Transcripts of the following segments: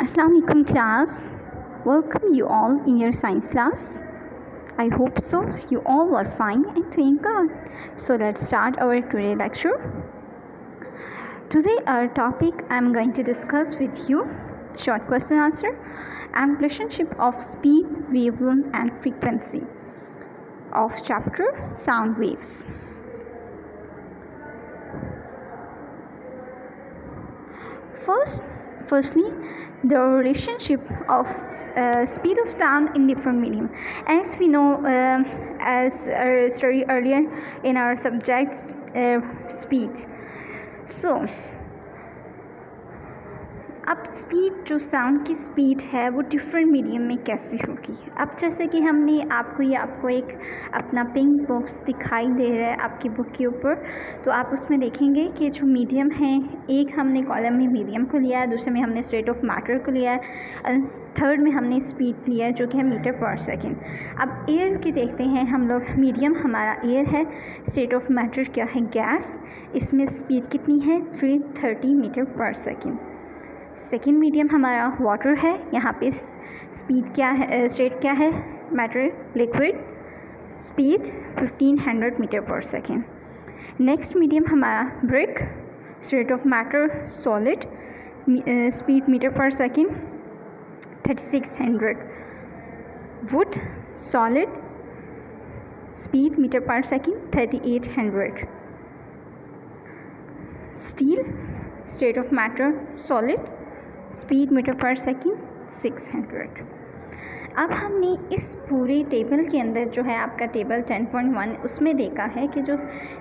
Assalamualaikum class. Welcome you all in your science class. I hope so. You all are fine and doing good. So let's start our today lecture. Today our topic I'm going to discuss with you short question answer and relationship of speed, wavelength and frequency of chapter sound waves. Firstly, the relationship of speed of sound in different medium. As we know, as studied earlier in our subject speed. So अब speed जो sound की speed है वो different medium में कैसे होगी। अब जैसे कि हमने आपको एक अपना पिंक बॉक्स दिखाई दे रहा है आपकी बुक के ऊपर, तो आप उसमें देखेंगे कि जो मीडियम है, एक हमने कॉलम में मीडियम को लिया है, दूसरे में हमने स्टेट ऑफ मैटर को लिया है, और थर्ड में हमने स्पीड लिया है जो कि है मीटर पर सेकेंड। अब एयर की देखते हैं हम लोग। मीडियम हमारा एयर है, स्टेट ऑफ मैटर क्या है गैस, इसमें स्पीड कितनी है 330 मीटर पर सेकेंड। सेकेंड मीडियम हमारा वाटर है, यहाँ पे स्पीड क्या है, स्टेट क्या है मैटर लिक्विड, स्पीड 1500 मीटर पर सेकेंड। नेक्स्ट मीडियम हमारा brick, state of matter solid, speed metre पर second 3600। Wood solid, speed metre पर second 3800। Steel, state of matter solid, speed metre पर सेकेंड 600। अब हमने इस पूरे टेबल के अंदर जो है आपका टेबल 10.1 उसमें देखा है कि जो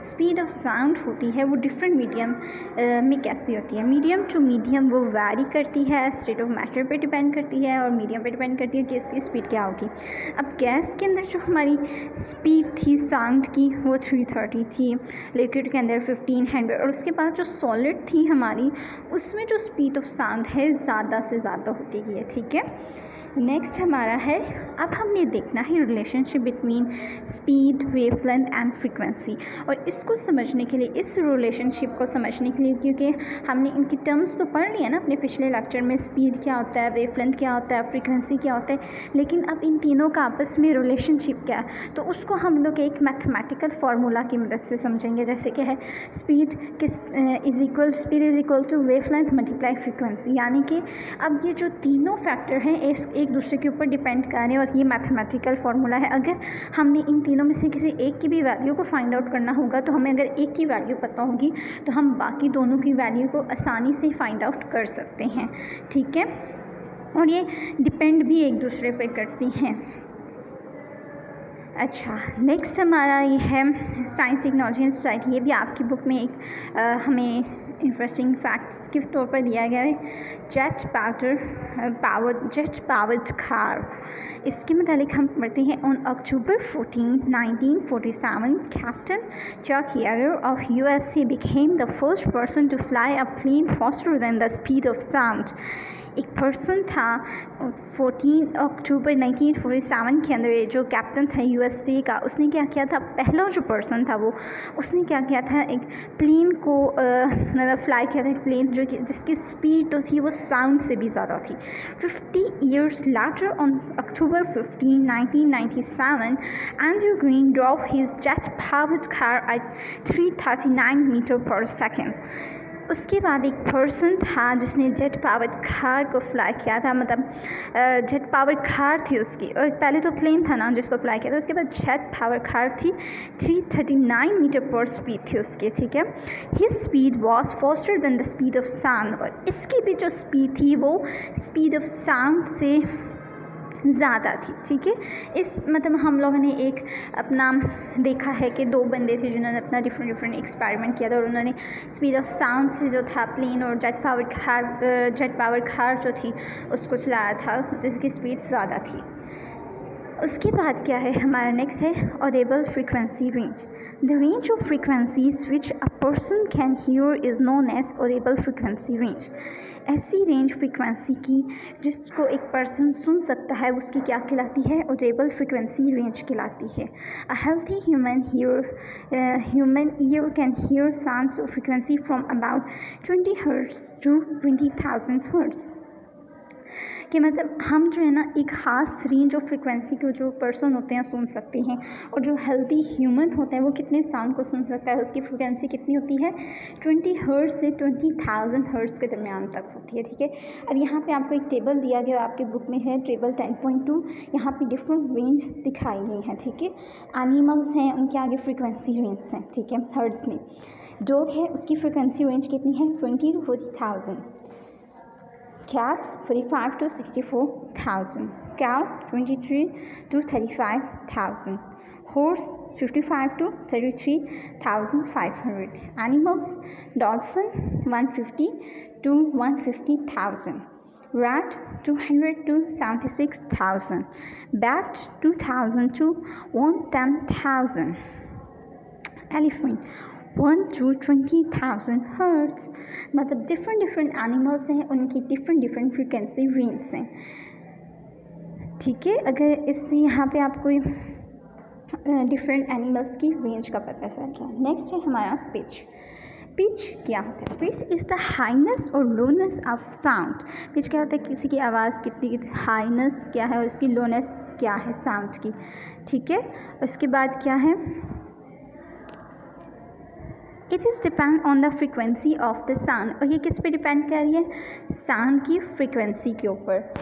स्पीड ऑफ साउंड होती है वो डिफरेंट मीडियम में कैसी होती है। मीडियम वो वैरी करती है, स्टेट ऑफ मैटर पे डिपेंड करती है और मीडियम पे डिपेंड करती है कि इसकी स्पीड क्या होगी। अब गैस के अंदर जो हमारी स्पीड थी साउंड की वो 330 थी, लिक्विड के अंदर 1500, और उसके बाद जो सॉलिड थी हमारी उसमें जो स्पीड ऑफ साउंड है ज़्यादा से ज़्यादा होती है। ठीक है, नेक्स्ट हमारा है, अब हमने देखना है relationship between speed, wavelength and frequency. और इसको समझने के लिए, इस रिलेशनशिप को समझने के लिए, क्योंकि हमने इनकी टर्म्स तो पढ़ लिया ना अपने पिछले लेक्चर में, स्पीड क्या होता है, वेवलेंथ क्या होता है, फ्रीक्वेंसी क्या होता है, लेकिन अब इन तीनों का आपस में रिलेशनशिप क्या है, तो उसको हम लोग एक मैथमेटिकल फार्मूला की मदद से समझेंगे। जैसे कि है speed is equal to wavelength multiply frequency, यानी कि अब ये जो तीनों फैक्टर हैं एक दूसरे के ऊपर डिपेंड कर रहे हैं और ये मैथमेटिकल फार्मूला है। अगर हमने इन तीनों में से किसी एक की भी वैल्यू को फाइंड आउट करना होगा तो हमें अगर एक की वैल्यू पता होगी तो हम बाकी दोनों की वैल्यू को आसानी से फाइंड आउट कर सकते हैं। ठीक है, और ये डिपेंड भी एक दूसरे पे करती हैं। अच्छा, नेक्स्ट हमारा ये है साइंस, टेक्नोलॉजी एंड सोसाइटी। ये भी आपकी बुक में एक हमें इंटरेस्टिंग फैक्ट्स के तौर पर दिया गया है। जेट पावर्ड कार, इसके मतलब हम पढ़ते हैं on October 14, 1947 captain Chuck Yeager of USA became the first person to fly a plane faster than the speed of sound। एक पर्सन था 14 अक्टूबर 1947 के अंदर, जो कैप्टन था USA का, उसने क्या किया था, पहला जो पर्सन था वो उसने क्या किया था, एक प्लेन को मतलब फ्लाई किया था, एक प्लेन जो कि जिसकी स्पीड तो थी वो साउंड से भी ज़्यादा थी। 50 years later on October 15, 1997 Andrew Green drove his jet powered car at 339 meter पर सेकेंड। उसके बाद एक पर्सन था जिसने जेट पावर्ड कार को फ्लाई किया था, मतलब जेट पावर्ड कार थी उसकी, और पहले तो प्लेन था ना जिसको फ्लाई किया था, उसके बाद जेट पावर्ड कार थी, 339 मीटर पर स्पीड थी उसकी। ठीक है, his speed was faster than the speed of sound, और इसकी भी जो स्पीड थी वो स्पीड ऑफ साउंड से ज़्यादा थी। ठीक है, इस मतलब हम लोगों ने एक अपना देखा है कि दो बंदे थे जिन्होंने अपना डिफरेंट एक्सपेरिमेंट किया था, और उन्होंने स्पीड ऑफ साउंड से जो था प्लेन और जेट पावर कार जो थी उसको चलाया था जिसकी स्पीड ज़्यादा थी। उसके बाद क्या है हमारा नेक्स्ट है audible frequency range. The range of frequencies which a person can hear is known as audible frequency range. ऐसी रेंज फ्रीक्वेंसी की जिसको एक पर्सन सुन सकता है उसकी क्या कहलाती है, ऑडिबल फ्रीक्वेंसी रेंज कहलाती है। A healthy human ear can hear sounds of frequency from about 20 hertz to 20,000 hertz. कि मतलब हम जो है ना एक ख़ास रेंज ऑफ फ्रिक्वेंसी को जो पर्सन होते हैं सुन सकते हैं, और जो हेल्दी ह्यूमन होता है वो कितने साउंड को सुन सकता है, उसकी फ्रिक्वेंसी कितनी होती है 20 हर्ट्ज़ से 20,000 हर्ट्ज़ के दरमियान तक होती है, ठीक है। और यहाँ पे आपको एक टेबल दिया गया, आपके बुक में है टेबल 10.2, यहाँ पे डिफरेंट रेंज दिखाई गई हैं, ठीक है। एनिमल्स हैं, उनके आगे फ्रिक्वेंसी रेंज हैं, ठीक है, हर्ट्ज़ में। डॉग है, उसकी फ्रिक्वेंसी रेंज कितनी है 20 to 40,000, cat 45 to 64,000, cow 23 to 35,000, horse 55 to 33,500, animals dolphin 150 to 150,000, rat 200 to 76,000, bat 2,000 to 110,000, elephant 1 to 20,000 hertz. मतलब डिफरेंट एनिमल्स हैं, उनकी डिफरेंट फ्रिक्वेंसी रेंज हैं, ठीक है। अगर इससे यहाँ पे आपको डिफरेंट एनिमल्स की रेंज का पता चल गया। नेक्स्ट है हमारा पिच। पिच क्या होता है? पिच इज़ द हाईनेस और लोनेस ऑफ साउंड। पिच क्या होता है? किसी की आवाज़ कितनी हाईनेस क्या है और उसकी लोनेस क्या है साउंड की, ठीक है। उसके बाद क्या है, it is depend on the frequency of the sound. और ये किस पे डिपेंड कर रही है? साउंड की फ्रिक्वेंसी के ऊपर।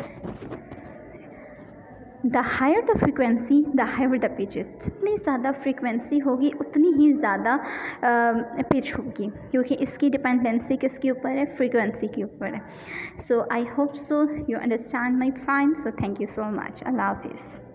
The higher the frequency the higher the pitches. जितनी ज़्यादा फ्रिक्वेंसी होगी उतनी ही ज़्यादा पिच होगी, क्योंकि इसकी डिपेंडेंसी किसके ऊपर है? फ्रिक्वेंसी के ऊपर है। So I hope so you understand my friends. So thank you so much. अल्लाह हाफिज़।